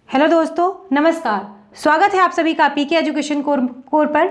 Hello दोस्तों, नमस्कार। स्वागत है आप सभी का पीके एजुकेशन कोर पर।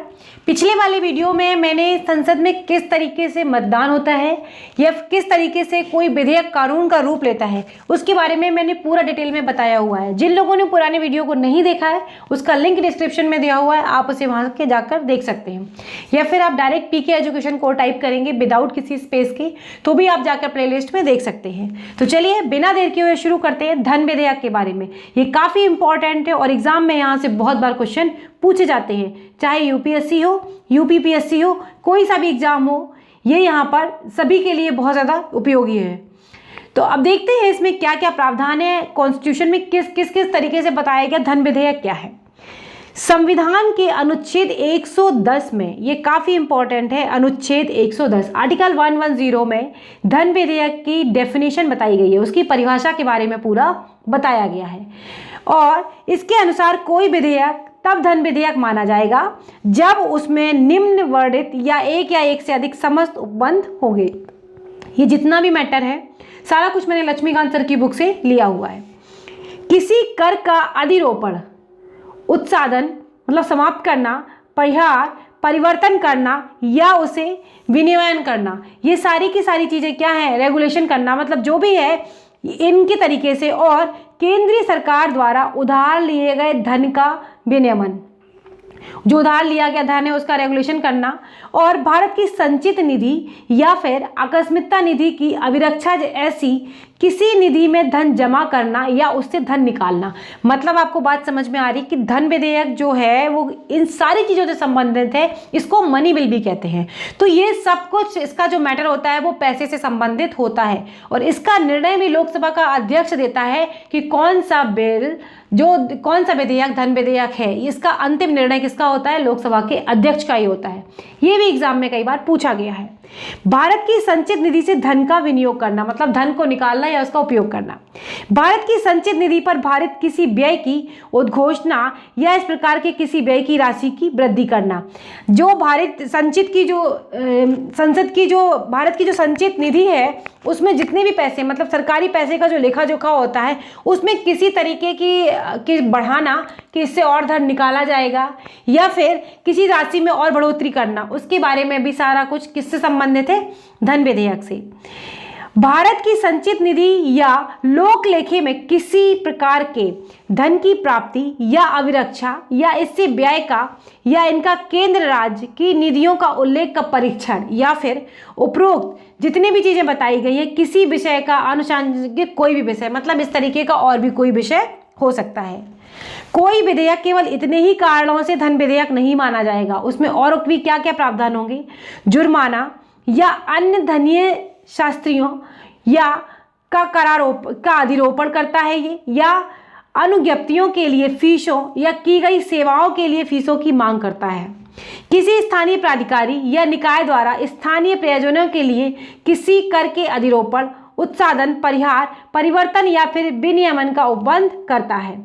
पिछले वाले वीडियो में मैंने संसद में किस तरीके से मतदान होता है या किस तरीके से कोई विधेयक कानून का रूप लेता है उसके बारे में मैंने पूरा डिटेल में बताया हुआ है। जिन लोगों ने पुराने वीडियो को नहीं देखा है उसका लिंक डिस्क्रिप्शन में दिया हुआ है, आप उसे वहां के जाकर देख सकते हैं, या फिर आप डायरेक्ट पीके एजुकेशन कोर टाइप करेंगे विदाउट किसी स्पेस के तो भी आप जाकर प्लेलिस्ट में देख सकते हैं। तो चलिए बिना देर किए हुए शुरू करते हैं धन विधेयक के बारे में। ये काफ़ी इंपॉर्टेंट है और एग्जाम में यहाँ से बहुत बार क्वेश्चन पूछे जाते हैं, चाहे यूपीएससी हो, यूपीपीएससी हो, कोई सा भी एग्जाम हो, ये यहाँ पर सभी के लिए बहुत ज़्यादा उपयोगी है। तो अब देखते हैं इसमें क्या क्या प्रावधान है, कॉन्स्टिट्यूशन में किस किस तरीके से बताया गया धन विधेयक क्या है। संविधान के अनुच्छेद 110 में, ये काफ़ी इंपॉर्टेंट है, अनुच्छेद 110 आर्टिकल 110 में धन विधेयक की डेफिनेशन बताई गई है, उसकी परिभाषा के बारे में पूरा बताया गया है। और इसके अनुसार कोई विधेयक तब धन विधेयक माना जाएगा जब उसमें निम्न वर्णित या एक से अधिक समस्त उपबंध होंगे। ये जितना भी मैटर है सारा कुछ मैंने लक्ष्मीकांत सर की बुक से लिया हुआ है। किसी कर का अधिरोपण, उत्साधन मतलब समाप्त करना, परिहार, परिवर्तन करना या उसे विनियमन करना, ये सारी की सारी चीज़ें क्या है, रेगुलेशन करना, मतलब जो भी है इनके तरीके से। और केंद्रीय सरकार द्वारा उधार लिए गए धन का विनियमन, जो उधार लिया गया धन है उसका रेगुलेशन करना, और भारत की संचित निधि या फिर आकस्मिकता निधि की अभिरक्षा ऐसी किसी निधि में धन जमा करना या उससे धन निकालना। मतलब आपको बात समझ में आ रही कि धन विधेयक जो है वो इन सारी चीज़ों से संबंधित है, इसको मनी बिल भी कहते हैं। तो ये सब कुछ इसका जो मैटर होता है वो पैसे से संबंधित होता है और इसका निर्णय भी लोकसभा का अध्यक्ष देता है कि कौन सा बिल, जो कौन सा विधेयक धन विधेयक है, इसका अंतिम निर्णय किसका होता है, लोकसभा के अध्यक्ष का ही होता है। ये भी एग्जाम में कई बार पूछा गया है। भारत की संचित निधि से धन का विनियोग करना, मतलब धन को निकालना या उसका उपयोग करना। भारत की संचित निधि पर भारत किसी व्यय की उद्घोषणा या इस प्रकार के किसी व्यय की राशि की वृद्धि करना। जो भारत संचित की जो संसद की जो भारत की जो संचित निधि है उसमें जितने भी पैसे, मतलब सरकारी पैसे का जो लेखा जोखा होता है उसमें किसी तरीके की बढ़ाना कि इससे और धन निकाला जाएगा या फिर किसी राशि में और बढ़ोतरी करना, उसके बारे में भी सारा कुछ किससे संबंधित है, धन विधेयक से। भारत की संचित निधि या लोक लेखे में किसी प्रकार के धन की प्राप्ति या अभिरक्षा या इससे व्यय का या इनका केंद्र राज्य की निधियों का उल्लेख का परीक्षण या फिर उपरोक्त जितनी भी चीजें बताई गई है किसी विषय का आनुषंगिक कोई भी विषय, मतलब इस तरीके का और भी कोई विषय हो सकता है। कोई विधेयक केवल इतने ही कारणों से धन विधेयक नहीं माना जाएगा, उसमें और भी क्या क्या प्रावधान होंगे। जुर्माना या अन्य धनीय शास्त्रियों या का अधिरोपण करता है ये, या अनुज्ञप्तियों के लिए फीसों या की गई सेवाओं के लिए फीसों की मांग करता है। किसी स्थानीय प्राधिकारी या निकाय द्वारा स्थानीय प्रयोजनों के लिए किसी कर के अधिरोपण, उत्साधन, परिहार, परिवर्तन या फिर विनियमन का उपबंध करता है।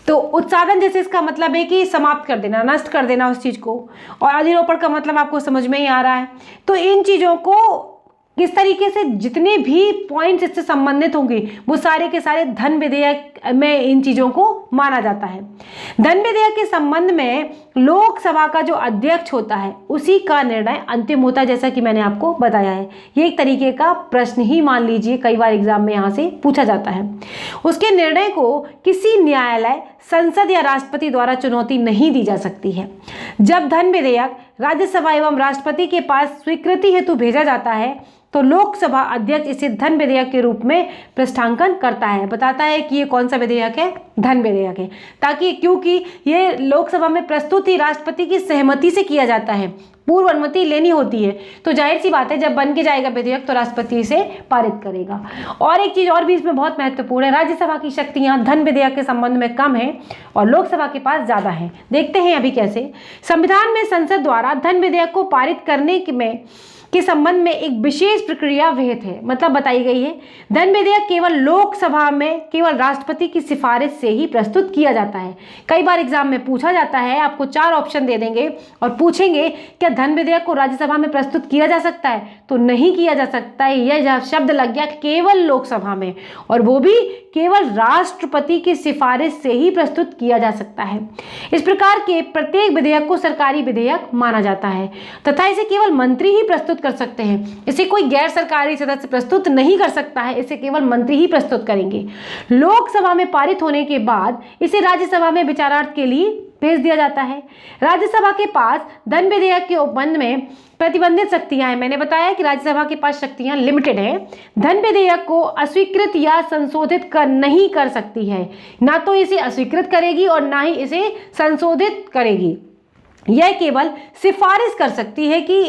तो उत्साधन जैसे इसका मतलब है कि समाप्त कर देना, नष्ट कर देना उस चीज़ को, और अधिरोपण का मतलब आपको समझ में ही आ रहा है। तो इन चीज़ों को किस तरीके से जितने भी पॉइंट्स इससे संबंधित होंगे वो सारे के सारे धन विधेयक में इन चीज़ों को माना जाता है। धन विधेयक के संबंध में लोकसभा का जो अध्यक्ष होता है उसी का निर्णय अंतिम होता है, जैसा कि मैंने आपको बताया है। ये एक तरीके का प्रश्न ही मान लीजिए, कई बार एग्जाम में यहाँ से पूछा जाता है। उसके निर्णय को किसी न्यायालय, संसद या राष्ट्रपति द्वारा चुनौती नहीं दी जा सकती है। जब धन विधेयक राज्यसभा एवं राष्ट्रपति के पास स्वीकृति हेतु भेजा जाता है तो लोकसभा अध्यक्ष इसे धन विधेयक के रूप में प्रस्थांकन करता है, बताता है कि ये कौन सा विधेयक है, धन विधेयक है। ताकि क्योंकि ये लोकसभा में प्रस्तुति राष्ट्रपति की सहमति से किया जाता है, पूर्व अनुमति लेनी होती है, तो जाहिर सी बात है जब बन के जाएगा विधेयक तो राष्ट्रपति इसे पारित करेगा। और एक चीज़ और भी इसमें बहुत महत्वपूर्ण है, राज्यसभा की शक्तियाँ धन विधेयक के संबंध में कम है और लोकसभा के पास ज़्यादा है। देखते हैं अभी कैसे। संविधान में संसद द्वारा धन विधेयक को पारित करने में के संबंध में एक विशेष प्रक्रिया विहित है, मतलब बताई गई है। धन विधेयक केवल लोकसभा में केवल राष्ट्रपति की सिफारिश से ही प्रस्तुत किया जाता है। कई बार एग्जाम में पूछा जाता है, आपको 4 ऑप्शन दे देंगे और पूछेंगे क्या धन विधेयक को राज्यसभा में प्रस्तुत किया जा सकता है, तो नहीं किया जा सकता है। यह शब्द लग गया केवल लोकसभा में, और वो भी केवल राष्ट्रपति की सिफारिश से ही प्रस्तुत किया जा सकता है। इस प्रकार के प्रत्येक विधेयक को सरकारी विधेयक माना जाता है तथा इसे केवल मंत्री ही प्रस्तुत कर सकते हैं। इसे कोई गैर सरकारी सदस्य प्रस्तुत नहीं कर सकता है, इसे केवल मंत्री ही प्रस्तुत करेंगे। लोकसभा में पारित होने के बाद इसे राज्यसभा में विचारार्थ के लिए भेज दिया जाता है। राज्यसभा के पास धन विधेयक के उपबंध में प्रतिबंधित शक्तियां हैं। मैंने बताया कि राज्यसभा के पास शक्तियां लिमिटेड हैं। धन विधेयक को अस्वीकृत या संशोधित नहीं कर सकती है, ना तो इसे अस्वीकृत करेगी और ना ही इसे संशोधित करेगी। यह केवल सिफारिश कर सकती है कि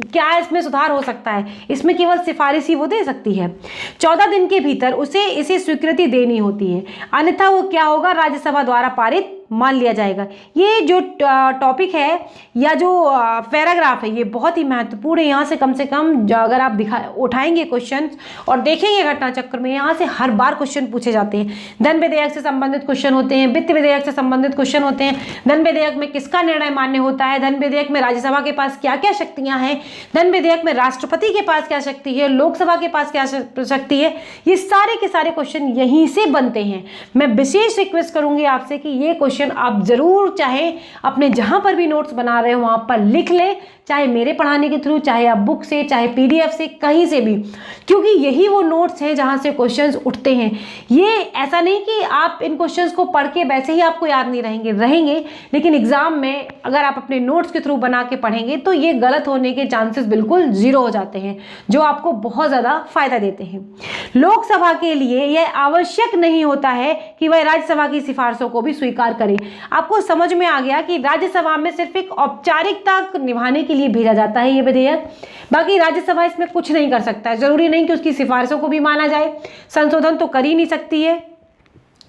क्या इसमें सुधार हो सकता है, इसमें केवल सिफारिश ही वो दे सकती है। 14 दिन के भीतर उसे इसे स्वीकृति देनी होती है, अन्यथा वो क्या होगा, राज्यसभा द्वारा पारित मान लिया जाएगा। ये जो टॉपिक है या जो पैराग्राफ है ये बहुत ही महत्वपूर्ण है। यहाँ से कम अगर आप उठाएंगे क्वेश्चन और देखेंगे घटना चक्र में, यहाँ से हर बार क्वेश्चन पूछे जाते हैं। धन विधेयक से संबंधित क्वेश्चन होते हैं, वित्त विधेयक से संबंधित क्वेश्चन होते हैं। धन विधेयक में किसका निर्णय मान्य होता है, धन विधेयक में राज्यसभा के पास क्या क्या शक्तियां हैं, धन विधेयक में राष्ट्रपति के पास क्या शक्ति है, लोकसभा के पास क्या शक्ति है, ये सारे के सारे क्वेश्चन यहीं से बनते हैं। मैं विशेष रिक्वेस्ट करूंगी आपसे कि ये क्वेश्चन आप जरूर चाहे अपने जहां पर भी नोट्स बना रहे हो वहां पर लिख ले, चाहे मेरे पढ़ाने के थ्रू, चाहे आप बुक से, चाहे पीडीएफ से, कहीं से भी, क्योंकि यही वो नोट्स हैं जहां से क्वेश्चंस उठते हैं। ये ऐसा नहीं कि आप इन क्वेश्चंस को पढ़ के वैसे ही आपको याद नहीं रहेंगे, लेकिन एग्जाम में अगर आप अपने नोट्स के थ्रू बना के पढ़ेंगे तो ये गलत होने के चांसेस बिल्कुल 0 हो जाते हैं, जो आपको बहुत ज़्यादा फायदा देते हैं। लोकसभा के लिए यह आवश्यक नहीं होता है कि वह राज्यसभा की सिफारिशों को भी स्वीकार करे। आपको समझ में आ गया कि राज्यसभा में सिर्फ एक औपचारिकता निभाने के लिए भेजा जाता है ये विधेयक, बाकी राज्यसभा इसमें कुछ नहीं कर सकता है। जरूरी नहीं कि उसकी सिफारिशों को भी माना जाए, संशोधन तो कर ही नहीं सकती है।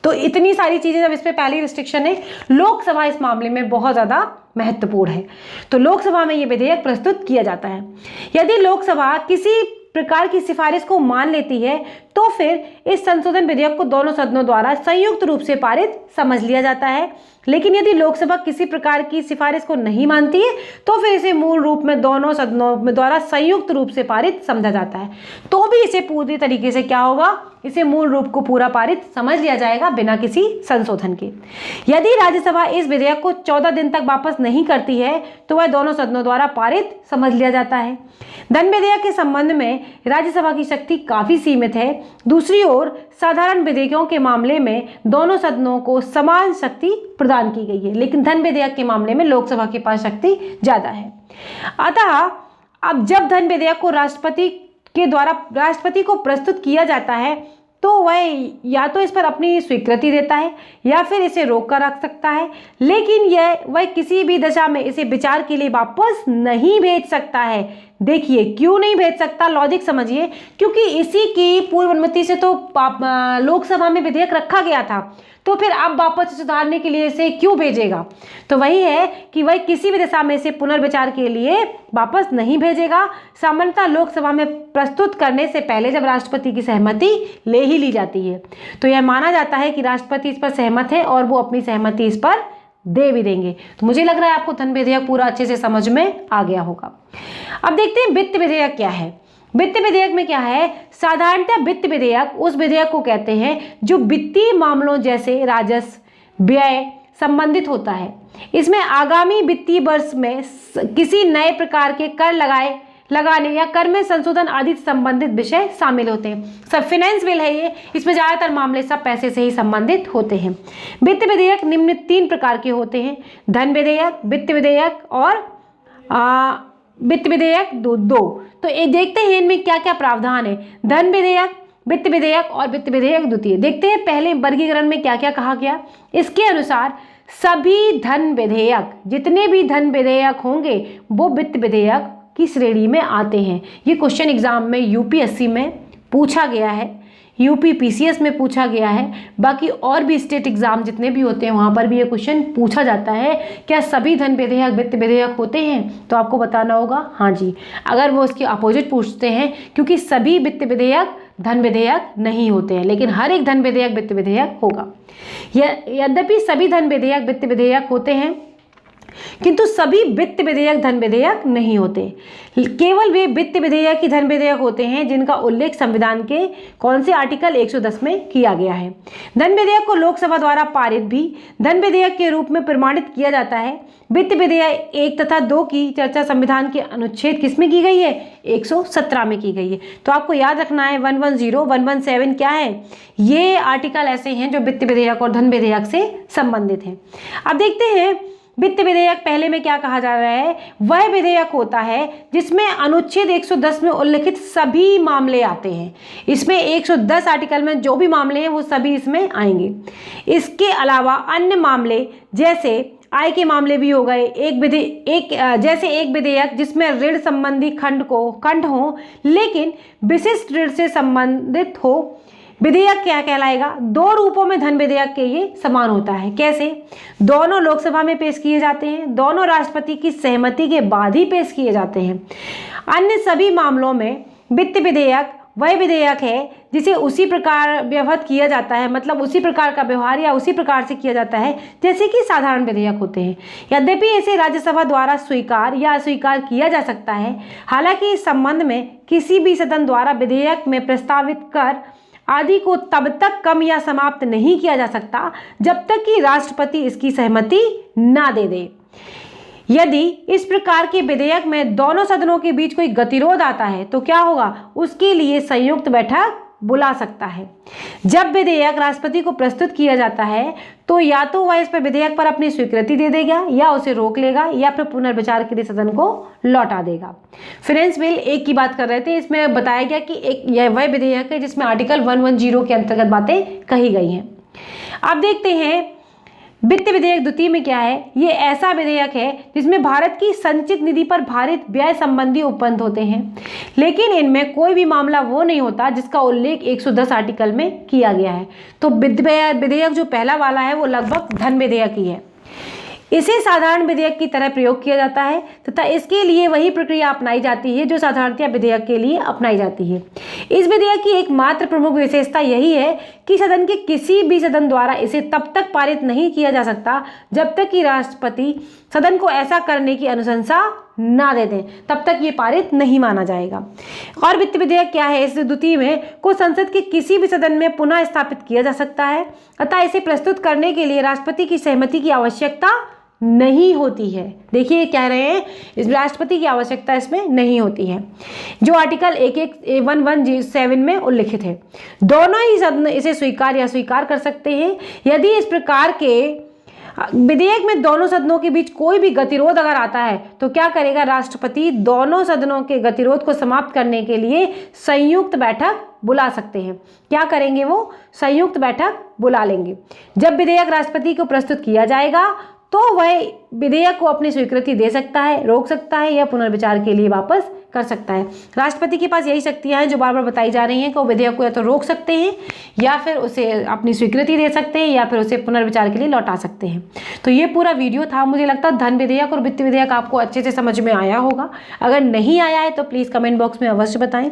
तो इतनी सारी चीजें जब इस पे पहली रिस्ट्रिक्शन है, लोकसभा इस मामले में बहुत ज्यादा महत्वपूर्ण है। तो लोकसभा में ये विधेयक प्रस्तुत किया जाता है। यदि लोकसभा किसी प्रकार की सिफारिश को मान लेती है तो फिर इस संशोधन विधेयक को दोनों सदनों द्वारा संयुक्त रूप से पारित समझ लिया जाता है। लेकिन यदि लोकसभा किसी प्रकार की सिफारिश को नहीं मानती है तो फिर इसे मूल रूप में दोनों सदनों द्वारा संयुक्त रूप से पारित समझा जाता है। तो भी इसे पूरी तरीके से क्या होगा, इसे मूल रूप को पूरा पारित समझ लिया जाएगा बिना किसी संशोधन के। यदि राज्यसभा इस विधेयक को 14 दिन तक वापस नहीं करती है तो वह दोनों सदनों द्वारा पारित समझ लिया जाता है। धन विधेयक के संबंध में राज्यसभा की शक्ति काफी सीमित है। दूसरी ओर साधारण विधेयकों के मामले में दोनों सदनों को समान शक्ति प्रदान की गई है, लेकिन धन विधेयक के मामले में लोकसभा के पास शक्ति ज्यादा है। अतः अब जब धन विधेयक को राष्ट्रपति के द्वारा राष्ट्रपति को प्रस्तुत किया जाता है तो वह या तो इस पर अपनी स्वीकृति देता है या फिर इसे रोक कर रख सकता है, लेकिन वह किसी भी दशा में इसे विचार के लिए वापस नहीं भेज सकता है। देखिए क्यों नहीं भेज सकता, लॉजिक समझिए। क्योंकि इसी की पूर्व अनुमति से तो लोकसभा में विधेयक रखा गया था, तो फिर अब वापस सुधारने के लिए इसे क्यों भेजेगा। तो वही है कि वह किसी भी दशा में इसे पुनर्विचार के लिए वापस नहीं भेजेगा। सामान्यतः लोकसभा में प्रस्तुत करने से पहले जब राष्ट्रपति की सहमति ले ही ली जाती है, तो यह माना जाता है कि राष्ट्रपति इस पर सहमत है और वो अपनी सहमति इस पर दे भी देंगे। तो मुझे लग रहा है आपको धन विधेयक पूरा अच्छे से समझ में आ गया होगा। अब देखते हैं वित्त विधेयक क्या है। वित्त विधेयक में क्या है, साधारणतः वित्त विधेयक उस विधेयक को कहते हैं जो वित्तीय मामलों जैसे राजस्व व्यय संबंधित होता है। इसमें आगामी वित्तीय वर्ष में किसी नए प्रकार के कर लगाने या कर में संशोधन आदि संबंधित विषय शामिल होते हैं। सब फाइनेंस बिल है ये, इसमें ज्यादातर मामले सब पैसे से ही संबंधित होते हैं। वित्त विधेयक निम्न 3 प्रकार के होते हैं, धन विधेयक, वित्त विधेयक और वित्त विधेयक 2। तो ये देखते हैं इनमें क्या क्या प्रावधान है। धन विधेयक, वित्त विधेयक और वित्त विधेयक द्वितीय। देखते हैं पहले वर्गीकरण में क्या क्या कहा गया। इसके अनुसार सभी धन विधेयक, जितने भी धन विधेयक होंगे वो वित्त विधेयक की श्रेणी में आते हैं। ये क्वेश्चन एग्जाम में यूपीएससी में पूछा गया है। यूपी पीसीएस में पूछा गया है, बाकी और भी स्टेट एग्जाम जितने भी होते हैं वहाँ पर भी ये क्वेश्चन पूछा जाता है। क्या सभी धन विधेयक वित्त विधेयक होते हैं? तो आपको बताना होगा हाँ जी। अगर वो उसके अपोजिट पूछते हैं, क्योंकि सभी वित्त विधेयक धन विधेयक नहीं होते हैं, लेकिन हर एक धन विधेयक वित्त विधेयक होगा। यद्यपि सभी धन विधेयक वित्त विधेयक होते हैं, किंतु सभी वित्त विधेयक धन विधेयक नहीं होते। केवल वे वित्त विधेयक ही धन विधेयक होते हैं जिनका उल्लेख संविधान के कौन से आर्टिकल 110 में किया गया है। धन विधेयक को लोकसभा द्वारा पारित भी धन विधेयक के रूप में प्रमाणित किया जाता है। वित्त विधेयक 1 तथा 2 की चर्चा संविधान के अनुच्छेद किसमें की गई है? 117 में की गई है। तो आपको याद रखना है 110, 117 क्या है? ये आर्टिकल ऐसे हैं जो वित्त विधेयक और धन विधेयक से संबंधित हैं। अब देखते हैं वित्त विधेयक पहले में क्या कहा जा रहा है। वह विधेयक होता है जिसमें अनुच्छेद 110 में उल्लिखित सभी मामले आते हैं। इसमें 110 आर्टिकल में जो भी मामले हैं वो सभी इसमें आएंगे। इसके अलावा अन्य मामले जैसे आय के मामले भी हो गए। एक विधेयक जिसमें ऋण संबंधी खंड हो लेकिन विशिष्ट ऋण से संबंधित हो, विधेयक क्या कहलाएगा? 2 रूपों में धन विधेयक के ये समान होता है। कैसे? दोनों लोकसभा में पेश किए जाते हैं, दोनों राष्ट्रपति की सहमति के बाद ही पेश किए जाते हैं। अन्य सभी मामलों में वित्त विधेयक वह विधेयक है जिसे उसी प्रकार व्यवहार किया जाता है, मतलब उसी प्रकार का व्यवहार या उसी प्रकार से किया जाता है जैसे कि साधारण विधेयक होते हैं। यद्यपि इसे राज्यसभा द्वारा स्वीकार या अस्वीकार किया जा सकता है। हालांकि इस संबंध में किसी भी सदन द्वारा विधेयक में प्रस्तावित कर आदि को तब तक कम या समाप्त नहीं किया जा सकता जब तक कि राष्ट्रपति इसकी सहमति ना दे दे। यदि इस प्रकार के विधेयक में दोनों सदनों के बीच कोई गतिरोध आता है तो क्या होगा? उसके लिए संयुक्त बैठक बुला सकता है। जब विधेयक राष्ट्रपति को प्रस्तुत किया जाता है तो या तो वह इस पर विधेयक पर अपनी स्वीकृति दे देगा या उसे रोक लेगा या फिर पुनर्विचार के लिए सदन को लौटा देगा। फ्रेंड्स बिल 1 की बात कर रहे थे, इसमें बताया गया कि एक यह वह विधेयक है जिसमें आर्टिकल 110 के अंतर्गत बातें कही गई हैं। अब देखते हैं वित्त विधेयक द्वितीय में क्या है। ये ऐसा विधेयक है जिसमें भारत की संचित निधि पर भारित व्यय संबंधी उपबंध होते हैं, लेकिन इनमें कोई भी मामला वो नहीं होता जिसका उल्लेख 110 आर्टिकल में किया गया है। तो विधेयक जो पहला वाला है वो लगभग धन विधेयक ही है। इसे साधारण विधेयक की तरह प्रयोग किया जाता है तथा इसके लिए वही प्रक्रिया अपनाई जाती है जो साधारणतया विधेयक के लिए अपनाई जाती है। इस विधेयक की एकमात्र प्रमुख विशेषता यही है कि सदन के किसी भी सदन द्वारा इसे तब तक पारित नहीं किया जा सकता जब तक कि राष्ट्रपति सदन को ऐसा करने की अनुशंसा ना दे दें, तब तक ये पारित नहीं माना जाएगा। और वित्त विधेयक क्या है? इस द्वितीय में को संसद के किसी भी सदन में पुनः स्थापित किया जा सकता है अतः इसे प्रस्तुत करने के लिए राष्ट्रपति की सहमति की आवश्यकता नहीं होती है। देखिए कह रहे हैं इस राष्ट्रपति की आवश्यकता इसमें नहीं होती है, जो आर्टिकल 117 में उल्लिखित है। दोनों ही सदन इसे स्वीकार या अस्वीकार कर सकते हैं। यदि इस प्रकार के विधेयक में दोनों सदनों के बीच कोई भी गतिरोध अगर आता है तो क्या करेगा? राष्ट्रपति दोनों सदनों के गतिरोध को समाप्त करने के लिए संयुक्त बैठक बुला सकते हैं। क्या करेंगे? वो संयुक्त बैठक बुला लेंगे। जब विधेयक राष्ट्रपति को प्रस्तुत किया जाएगा तो वह विधेयक को अपनी स्वीकृति दे सकता है, रोक सकता है या पुनर्विचार के लिए वापस कर सकता है। राष्ट्रपति के पास यही शक्तियां हैं जो बार बार बताई जा रही हैं कि वो विधेयक को या तो रोक सकते हैं या फिर उसे अपनी स्वीकृति दे सकते हैं या फिर उसे पुनर्विचार के लिए लौटा सकते हैं। तो ये पूरा वीडियो था। मुझे लगता है धन विधेयक और वित्त विधेयक आपको अच्छे से समझ में आया होगा। अगर नहीं आया है तो प्लीज़ कमेंट बॉक्स में अवश्य बताएं।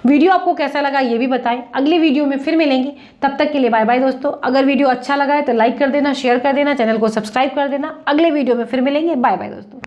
वीडियो आपको कैसा लगा ये भी बताएं। अगले वीडियो में फिर मिलेंगे, तब तक के लिए बाय बाय दोस्तों। अगर वीडियो अच्छा लगा है तो लाइक कर देना, शेयर कर देना, चैनल को सब्सक्राइब कर देना। अगले वीडियो में फिर मिलेंगे। बाय बाय दोस्तों।